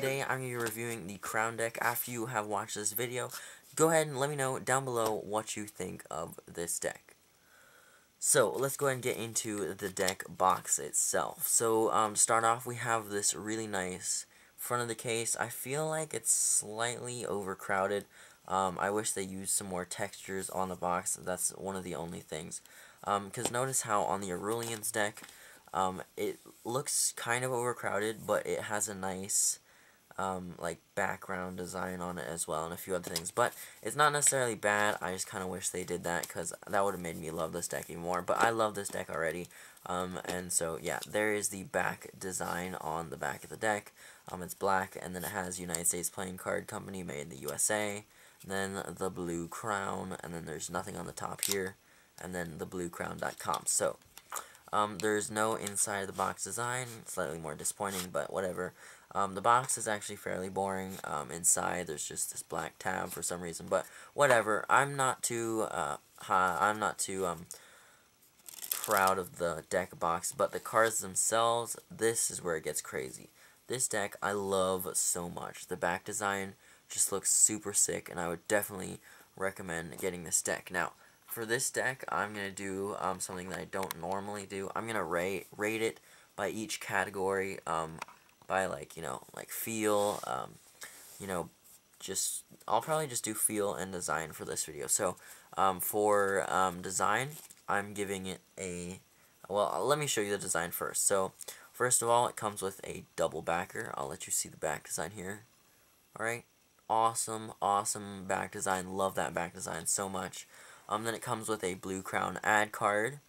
today I'm going to be reviewing the Crown deck. After you have watched this video, go ahead and let me know down below what you think of this deck. So, let's go ahead and get into the deck box itself. So, to start off, we have this really nice front of the case. I feel like it's slightly overcrowded. I wish they used some more textures on the box. That's one of the only things. Because notice how on the Aurelian's deck, it looks kind of overcrowded, but it has a nice like background design on it as well, and a few other things. But it's not necessarily bad. I just kind of wish they did that, because that would have made me love this deck even more. But I love this deck already. And so yeah, there is the back design on the back of the deck. It's black, and then it has United States Playing Card Company, made in the USA. Then the blue crown, and then there's nothing on the top here, and then the bluecrown.com. So there's no inside of the box design. Slightly more disappointing, but whatever. The box is actually fairly boring. Inside there's just this black tab for some reason, but whatever. I'm not too proud of the deck box, but the cards themselves, this is where it gets crazy. This deck I love so much. The back design just looks super sick, and I would definitely recommend getting this deck. Now, for this deck, I'm going to do something that I don't normally do. I'm going to rate it by each category, by like feel, I'll probably just do feel and design for this video. So, for design, I'm giving it a, well, let me show you the design first. So, first of all, it comes with a double backer. I'll let you see the back design here. Alright, awesome back design. Love that back design so much. Then it comes with a blue crown ad card.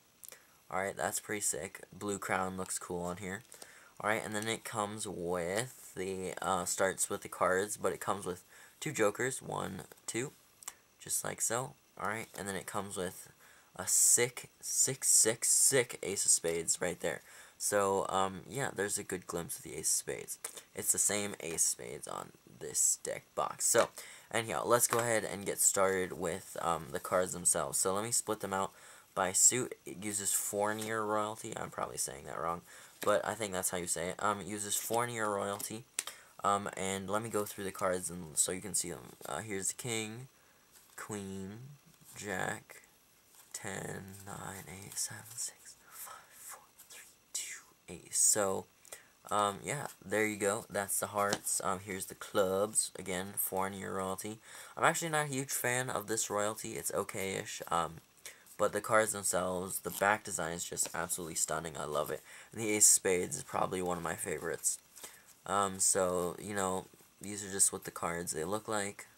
Alright, that's pretty sick. Blue crown looks cool on here. Alright, and then it comes with the, starts with the cards, but it comes with two jokers, 1, 2, just like so. Alright, and then it comes with a sick ace of spades right there. So, yeah, there's a good glimpse of the ace of spades. It's the same ace of spades on this deck box. So, anyhow, let's go ahead and get started with the cards themselves. So, let me split them out by suit. It uses Fournier Royalty. I'm probably saying that wrong, but I think that's how you say it. It uses Fournier Royalty. And let me go through the cards and so you can see them. Here's the King, Queen, Jack, 10, 9, 8, 7, 6, 5, 4, 3, 2, ace. So, yeah, there you go. That's the hearts. Here's the clubs. Again, Fournier Royalty. I'm actually not a huge fan of this royalty. It's okay-ish. But the cards themselves, the back design is just absolutely stunning. I love it. And the ace of spades is probably one of my favorites. So, these are just what the cards they look like.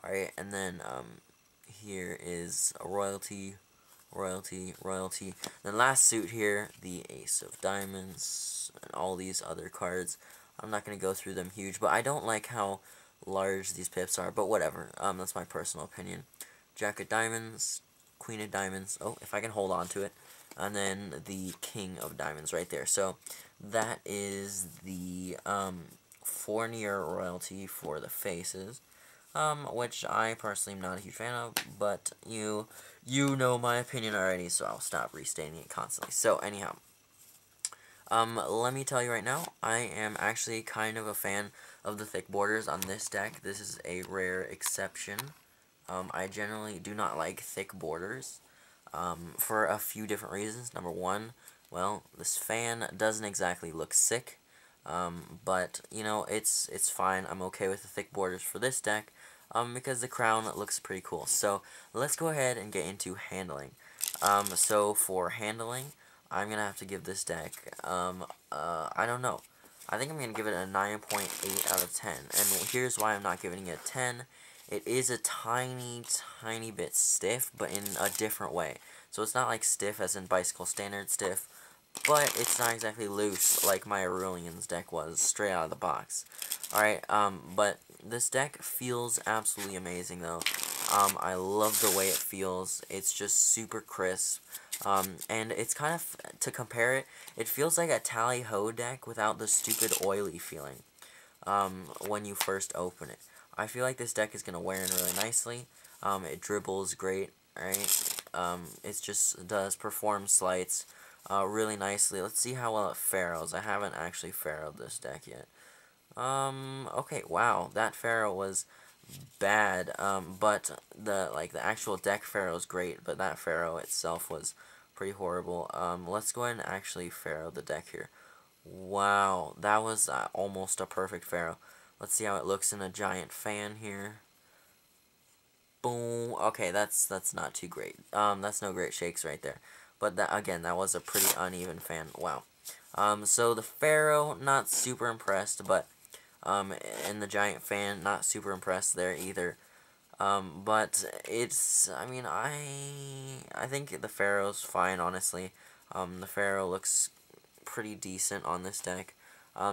Alright, and then, here is a royalty. Then last suit here, the ace of diamonds, and all these other cards. I'm not going to go through them huge, but I don't like how large these pips are, but whatever. That's my personal opinion. Jack of diamonds, Queen of diamonds, oh, if I can hold on to it, and then the King of diamonds right there. So, that is the, Fournier Royalty for the faces. Which I personally am not a huge fan of, but you know my opinion already, so I'll stop restating it constantly. So, anyhow, let me tell you right now, I am actually kind of a fan of the thick borders on this deck. This is a rare exception. I generally do not like thick borders, for a few different reasons. Number one, well, this fan doesn't exactly look sick. But, it's fine. I'm okay with the thick borders for this deck, because the crown looks pretty cool. So, let's go ahead and get into handling. So, for handling, I'm going to have to give this deck, I don't know. I think I'm going to give it a 9.8 out of 10. And here's why I'm not giving it a 10. It is a tiny bit stiff, but in a different way. So, it's not like stiff as in bicycle standard stiff, but it's not exactly loose like my Aurelian's deck was straight out of the box. Alright, but this deck feels absolutely amazing though. I love the way it feels. It's just super crisp. And it's kind of, to compare it, it feels like a Tally-Ho deck without the stupid oily feeling when you first open it. I feel like this deck is going to wear in really nicely. It dribbles great, right? It just does perform slights really nicely. Let's see how well it pharaohs. I haven't actually pharaohed this deck yet. Okay, wow, that Pharaoh was bad. But the actual deck Pharaoh is great, but that Pharaoh itself was pretty horrible. Let's go ahead and actually Pharaoh the deck here. Wow, that was almost a perfect Pharaoh. Let's see how it looks in a giant fan here. Boom. Okay, that's not too great. That's no great shakes right there. But that again, that was a pretty uneven fan. Wow. So the Pharaoh, not super impressed, but and the giant fan, not super impressed there either. But it's, I mean, I think the Pharaoh's fine, honestly. The Pharaoh looks pretty decent on this deck.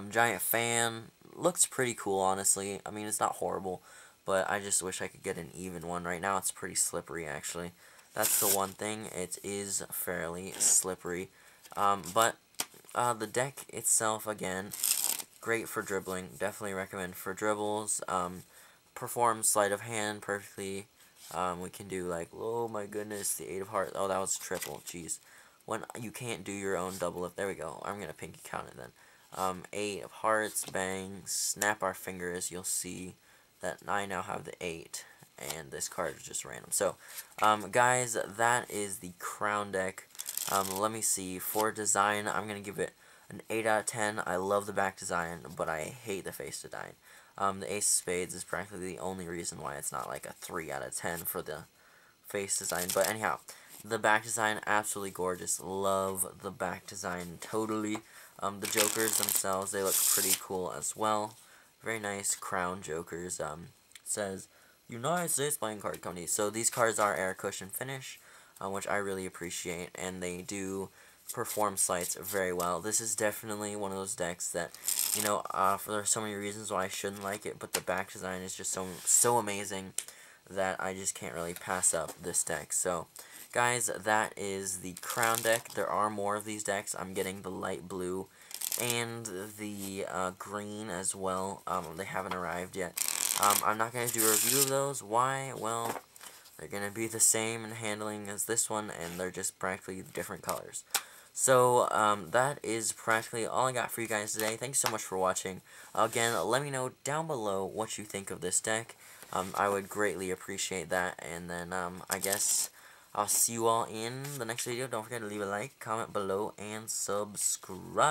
Giant fan looks pretty cool, honestly. I mean, it's not horrible, but I just wish I could get an even one. Right now, it's pretty slippery, actually. That's the one thing. It is fairly slippery. But the deck itself, again, great for dribbling. Definitely recommend for dribbles. Performs sleight of hand perfectly. We can do like, oh my goodness, the 8 of hearts. Oh, that was triple. Jeez. When you can't do your own double up. There we go. I'm going to pinky count it then. 8 of hearts. Bang. Snap our fingers. You'll see that I now have the 8. And this card is just random. So, guys, that is the crown deck. Let me see. For design, I'm going to give it an 8 out of 10. I love the back design, but I hate the face design. The Ace of Spades is practically the only reason why it's not like a 3 out of 10 for the face design. But anyhow, the back design, absolutely gorgeous. Love the back design totally. The Jokers themselves, they look pretty cool as well. Very nice crown Jokers. Says, United States Playing Card Company. So these cards are air cushion finish, which I really appreciate. And they do perform slights very well. This is definitely one of those decks that, you know, there are so many reasons why I shouldn't like it, but the back design is just so amazing that I just can't really pass up this deck. So, guys, that is the crown deck. There are more of these decks. I'm getting the light blue and the green as well. They haven't arrived yet. I'm not going to do a review of those. Why? Well, they're going to be the same in handling as this one, and they're just practically different colors. So, that is practically all I got for you guys today. Thanks so much for watching. Again, let me know down below what you think of this deck. I would greatly appreciate that. And then, I guess I'll see you all in the next video. Don't forget to leave a like, comment below, and subscribe.